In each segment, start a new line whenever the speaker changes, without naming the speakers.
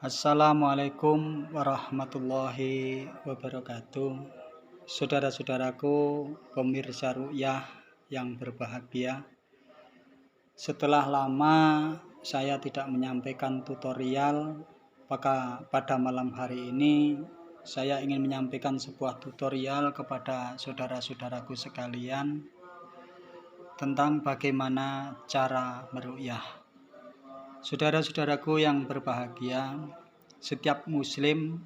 Assalamualaikum warahmatullahi wabarakatuh. Saudara-saudaraku, pemirsa ru'yah yang berbahagia. Setelah lama saya tidak menyampaikan tutorial, maka pada malam hari ini saya ingin menyampaikan sebuah tutorial kepada saudara-saudaraku sekalian tentang bagaimana cara meru'yah. Saudara-saudaraku yang berbahagia, setiap muslim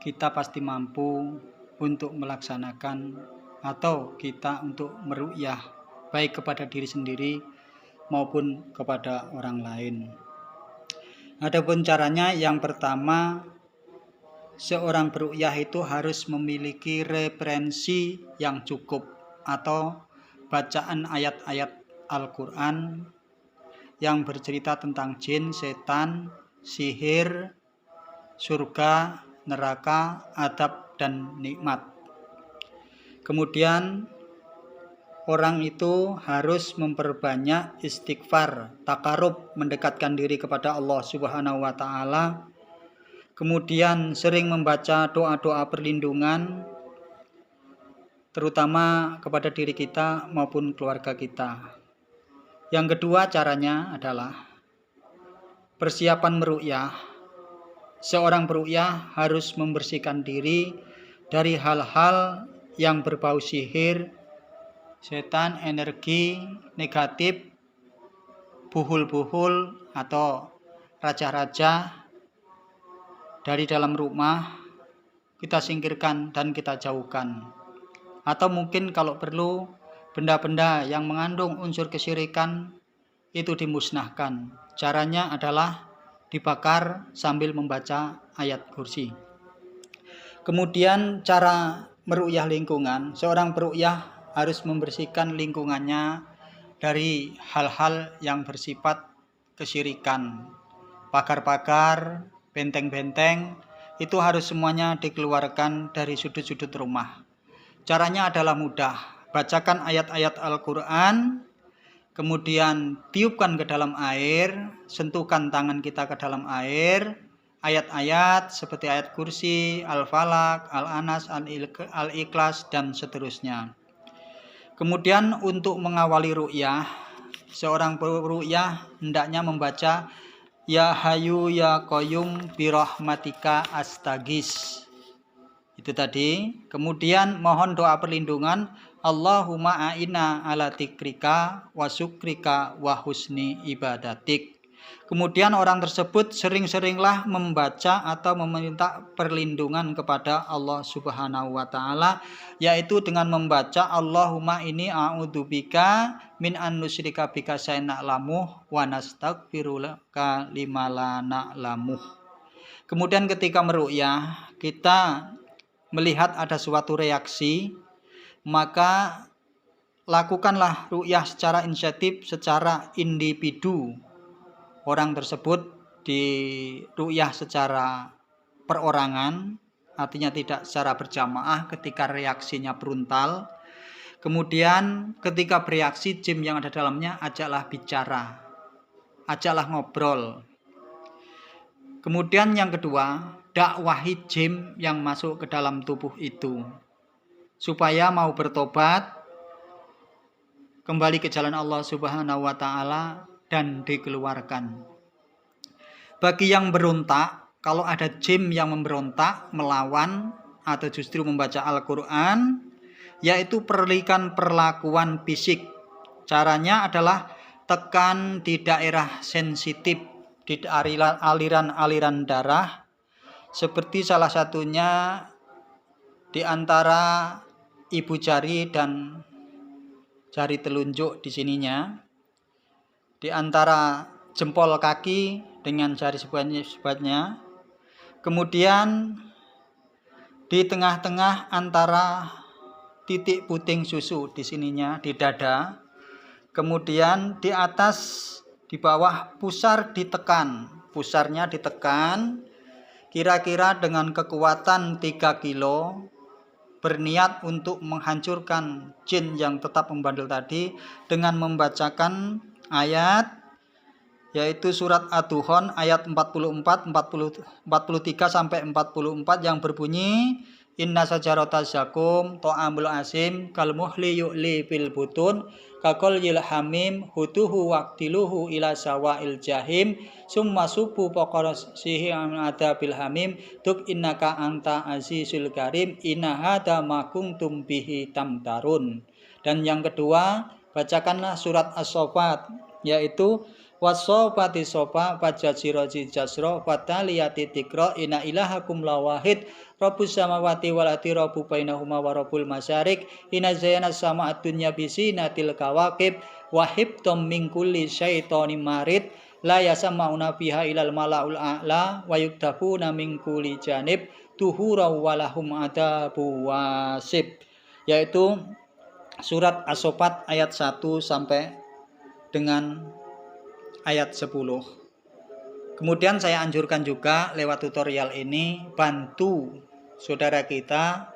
kita pasti mampu untuk melaksanakan atau kita untuk meru'yah baik kepada diri sendiri maupun kepada orang lain. Adapun caranya, yang pertama, seorang beru'yah itu harus memiliki referensi yang cukup atau bacaan ayat-ayat Al-Quran yang bercerita tentang jin, setan, sihir, surga, neraka, adab, dan nikmat. Kemudian orang itu harus memperbanyak istighfar, takarub, mendekatkan diri kepada Allah Subhanahu wa Ta'ala. Kemudian sering membaca doa-doa perlindungan, terutama kepada diri kita maupun keluarga kita. Yang kedua caranya adalah persiapan meru'yah. Seorang peru'yah harus membersihkan diri dari hal-hal yang berbau sihir, setan, energi negatif, buhul-buhul atau raja-raja dari dalam rumah. Kita singkirkan dan kita jauhkan. Atau mungkin kalau perlu, benda-benda yang mengandung unsur kesyirikan itu dimusnahkan. Caranya adalah dibakar sambil membaca ayat kursi. Kemudian cara meru'yah lingkungan. Seorang peru'yah harus membersihkan lingkungannya dari hal-hal yang bersifat kesyirikan. Pagar-pagar, benteng-benteng, itu harus semuanya dikeluarkan dari sudut-sudut rumah. Caranya adalah mudah. Bacakan ayat-ayat Al-Quran, kemudian tiupkan ke dalam air, sentuhkan tangan kita ke dalam air, ayat-ayat seperti ayat kursi, Al-Falaq, Al-Anas, Al-Ikhlas, dan seterusnya. Kemudian untuk mengawali ru'yah, seorang peru'yah hendaknya membaca Ya Hayu Ya Qayyum Birahmatika Astagis. Itu tadi. Kemudian mohon doa perlindungan, Allahumma a'inna ala tikrika wa syukrika wa husni ibadatik. Kemudian orang tersebut sering-seringlah membaca atau meminta perlindungan kepada Allah Subhanahu wa Ta'ala, yaitu dengan membaca Allahumma inni a'udzubika min an nusyrika bika syai'an na'lamuh wa nastaghfiruka lima la na'lamuh. Kemudian ketika meru'yah, kita melihat ada suatu reaksi, maka lakukanlah ru'yah secara inisiatif, secara individu. Orang tersebut di ru'yah secara perorangan, artinya tidak secara berjamaah ketika reaksinya frontal. Kemudian ketika bereaksi, jin yang ada dalamnya ajaklah bicara, ajaklah ngobrol. Kemudian yang kedua, dakwahi jin yang masuk ke dalam tubuh itu supaya mau bertobat, kembali ke jalan Allah Subhanahu wa Ta'ala, dan dikeluarkan. Bagi yang berontak, kalau ada jin yang memberontak, melawan, atau justru membaca Al-Quran, yaitu berikan perlakuan fisik. Caranya adalah tekan di daerah sensitif, di aliran-aliran darah, seperti salah satunya di antara ibu jari dan jari telunjuk di sininya, di antara jempol kaki dengan jari sebatnya, kemudian di tengah-tengah antara titik puting susu di sininya, di dada, kemudian di atas, di bawah pusar ditekan, pusarnya ditekan, kira-kira dengan kekuatan 3 kilo, berniat untuk menghancurkan jin yang tetap membandel tadi dengan membacakan ayat yaitu surat Ad-Dukhan ayat 43 sampai 44 yang berbunyi Inna sajarata zakum ta'amul asim kal muhli yu'li fil butun kakol yilhamim hutuhu waqtiluhu ila sawa'il jahim summa subu pokorosihi ada bil hamim tuk innaka anta azizul karim inna hada ma kuntum bihi tamtarun. Dan yang kedua, bacakanlah surat As-Saffat, yaitu wasofati sofa fajajiroti jasro fataliyati tikro ina ilahakum lawahid Rabbus samawati walati rabbu bainahuma wa rabbul masyarik ina zayana sama dunya bisinatil kawakib wahibtum min kulli syaitonim marid la yasama'una fiha ilal malaul a'la wa yukdafuna min kulli janib tuhura walahum adabu wasib, yaitu surat As-Saffat ayat 1 sampai dengan ayat 10. Kemudian saya anjurkan juga lewat tutorial ini bantu saudara kita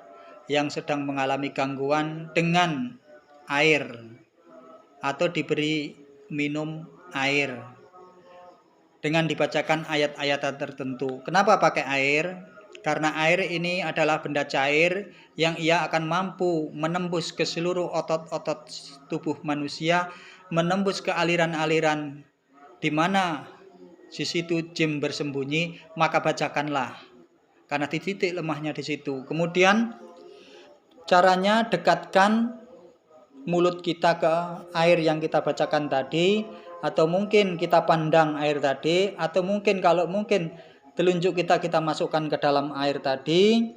yang sedang mengalami gangguan dengan air atau diberi minum air dengan dibacakan ayat-ayat tertentu. Kenapa pakai air? Karena air ini adalah benda cair yang ia akan mampu menembus ke seluruh otot-otot tubuh manusia, menembus ke aliran-aliran di mana di situ jin bersembunyi, maka bacakanlah karena di titik lemahnya di situ. Kemudian caranya dekatkan mulut kita ke air yang kita bacakan tadi, atau mungkin kita pandang air tadi, atau mungkin kalau mungkin telunjuk kita masukkan ke dalam air tadi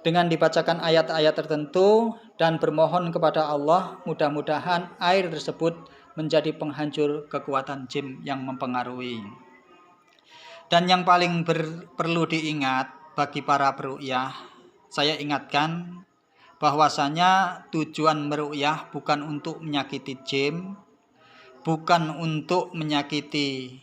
dengan dibacakan ayat-ayat tertentu dan bermohon kepada Allah, mudah-mudahan air tersebut menjadi penghancur kekuatan jin yang mempengaruhi. Dan yang paling perlu diingat bagi para peruqyah, saya ingatkan bahwasanya tujuan meruqyah bukan untuk menyakiti jin, bukan untuk menyakiti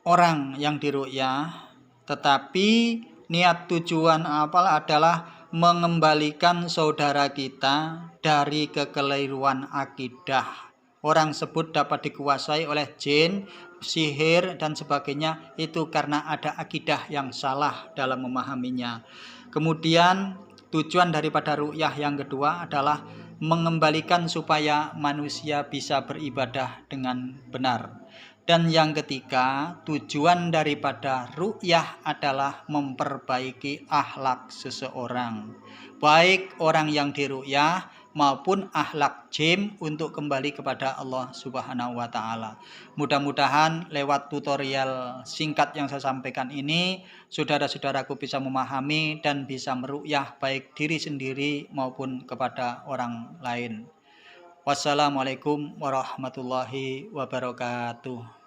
orang yang diruqyah, tetapi niat tujuan adalah mengembalikan saudara kita dari kekeliruan akidah. Orang sebut dapat dikuasai oleh jin, sihir dan sebagainya, itu karena ada akidah yang salah dalam memahaminya. Kemudian tujuan daripada ruqyah yang kedua adalah mengembalikan supaya manusia bisa beribadah dengan benar. Dan yang ketiga, tujuan daripada ruqyah adalah memperbaiki akhlak seseorang, baik orang yang diruqyah maupun akhlak jin untuk kembali kepada Allah Subhanahu wa taala. Mudah-mudahan lewat tutorial singkat yang saya sampaikan ini, saudara-saudaraku bisa memahami dan bisa meruqyah baik diri sendiri maupun kepada orang lain. Wassalamualaikum warahmatullahi wabarakatuh.